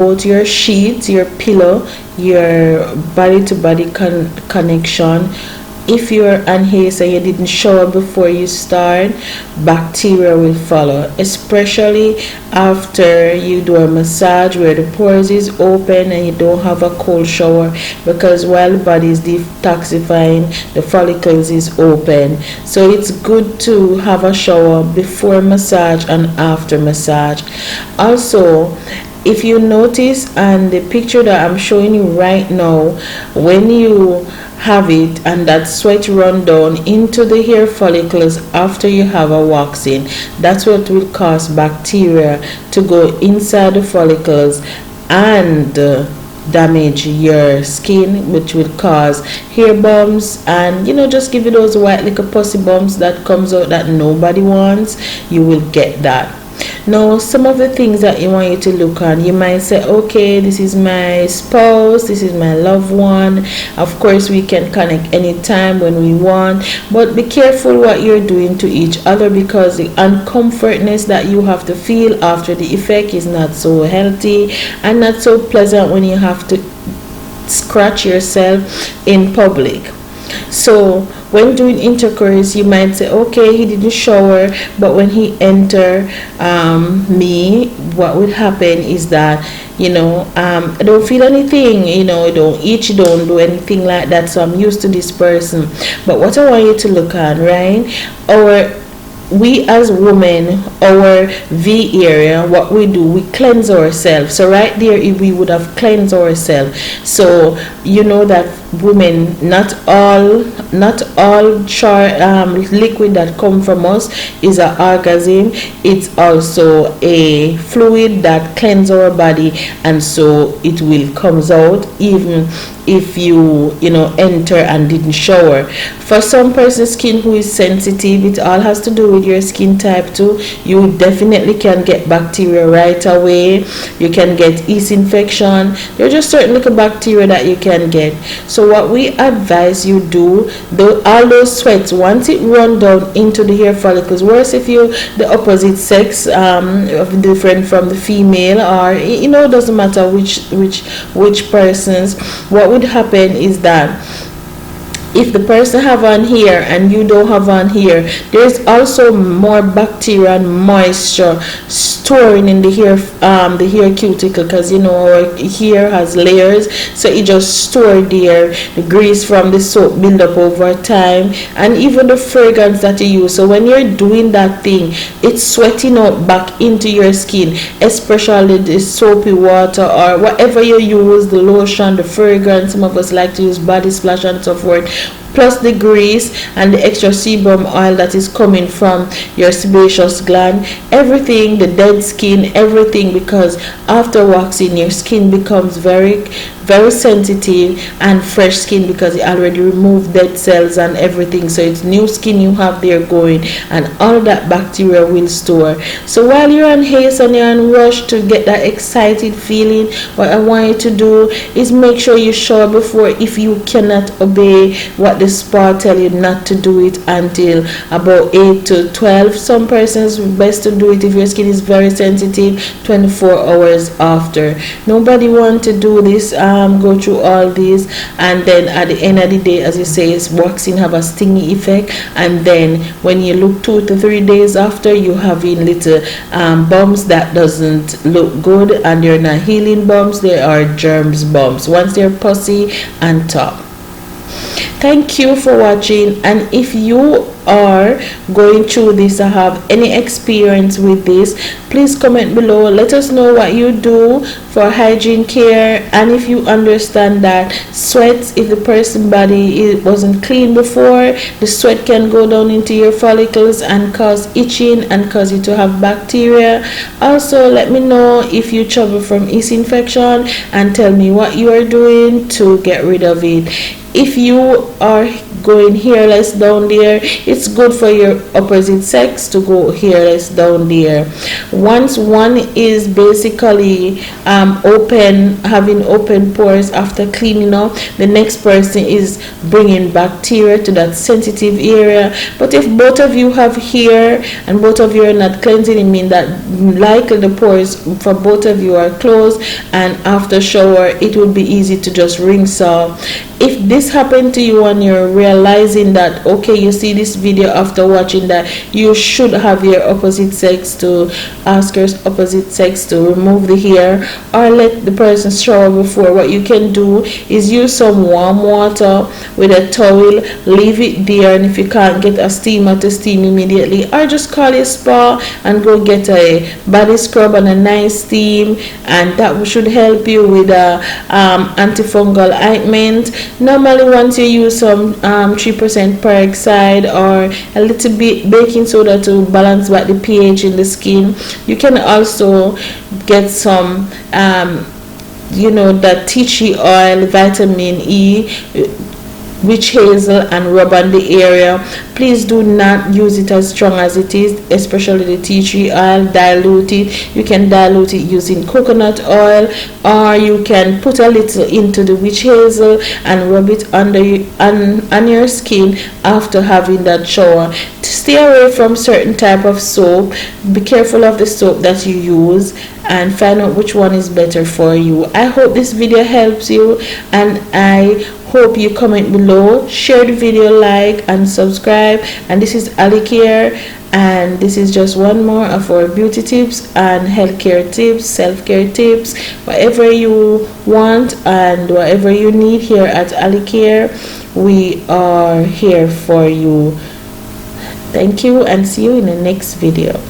both your sheets, your pillow, your body to body connection. If you're unhased and you didn't shower before you start, bacteria will follow, especially after you do a massage where the pores is open and you don't have a cold shower, because while the body is detoxifying, the follicles is open. So it's good to have a shower before massage and after massage. Also, if you notice on the picture that I'm showing you right now, when you have it and that sweat run down into the hair follicles after you have a waxing, that's what will cause bacteria to go inside the follicles and damage your skin, which will cause hair bumps and just give you those white little pussy bumps that comes out that nobody wants. You will get that. Now, some of the things that you want you to look on, you might say, okay, this is my spouse, this is my loved one. Of course, we can connect anytime when we want, but be careful what you're doing to each other, because the uncomfortness that you have to feel after the effect is not so healthy and not so pleasant when you have to scratch yourself in public. So when doing intercourse, you might say, okay, he didn't shower, but when he enter me, what would happen is that I don't feel anything, I don't itch, don't do anything like that. So I'm used to this person. But what I want you to look at, right, we as women, our V area, what we do, we cleanse ourselves. So right there, if we would have cleansed ourselves, so you know that women, not all liquid that come from us is an orgasm. It's also a fluid that cleanses our body, and so it will comes out even if you enter and didn't shower. For some person's skin who is sensitive, it all has to do with your skin type too. You definitely can get bacteria right away. You can get yeast infection. There are just certain little bacteria that you can get. So what we advise you do, all those sweats, once it run down into the hair follicles, worse if you the opposite sex, different from the female, or doesn't matter which persons, what would happen is that if the person have on hair and you don't have on hair, there's also more bacteria and moisture storing in the hair cuticle, because our hair has layers, so it just store there. The grease from the soap build up over time, and even the fragrance that you use. So when you're doing that thing, it's sweating out back into your skin, especially the soapy water or whatever you use, the lotion, the fragrance. Some of us like to use body splash and so forth, plus the grease and the extra sebum oil that is coming from your sebaceous gland, everything, the dead skin, everything, because after waxing your skin becomes very sensitive and fresh skin, because it already removed dead cells and everything. So it's new skin you have there going, and all that bacteria will store. So while you're on haste and you're on rush to get that excited feeling, what I want you to do is make sure you shower before, if you cannot obey what the spa tell you not to do it until about 8 to 12. Some persons best to do it, if your skin is very sensitive, 24 hours after. Nobody want to do this, go through all these, and then at the end of the day, as you say, waxing have a stingy effect, and then when you look 2 to 3 days after, you having little bumps that doesn't look good, and they're not healing bumps, they are germs bumps once they're pussy and top. Thank you for watching, and if you are going through this or have any experience with this, please comment below. Let us know what you do for hygiene care, and if you understand that sweat, if the person's body wasn't clean before, the sweat can go down into your follicles and cause itching and cause you to have bacteria. Also, let me know if you suffer from yeast infection and tell me what you are doing to get rid of it. If you are going hairless down there, it's good for your opposite sex to go hairless down there. Once one is basically open, having open pores after cleaning up, the next person is bringing bacteria to that sensitive area. But if both of you have hair and both of you are not cleansing, it means that likely the pores for both of you are closed, and after shower it would be easy to just rinse off. If this happened to you and you're realizing that, okay, you see this video after watching that, you should have your opposite sex to ask your opposite sex to remove the hair or let the person shower before. What you can do is use some warm water with a towel, leave it there, and if you can't get a steamer to steam immediately, or just call a spa and go get a body scrub and a nice steam, and that should help you with a antifungal ointment. Normally once you use some 3% peroxide or a little bit baking soda to balance back the pH in the skin, you can also get some that tea tree oil, vitamin E, witch hazel, and rub on the area. Please do not use it as strong as it is, especially the tea tree oil. Dilute it. You can dilute it using coconut oil, or you can put a little into the witch hazel and rub it on your skin after having that shower. To stay away from certain type of soap, be careful of the soap that you use and find out which one is better for you. I hope this video helps you, and I hope you comment below, share the video, like and subscribe. And this is HYGIENE, and this is just one more of our beauty tips and healthcare tips, self-care tips, whatever you want and whatever you need. Here at HYGIENE, we are here for you. Thank you, and see you in the next video.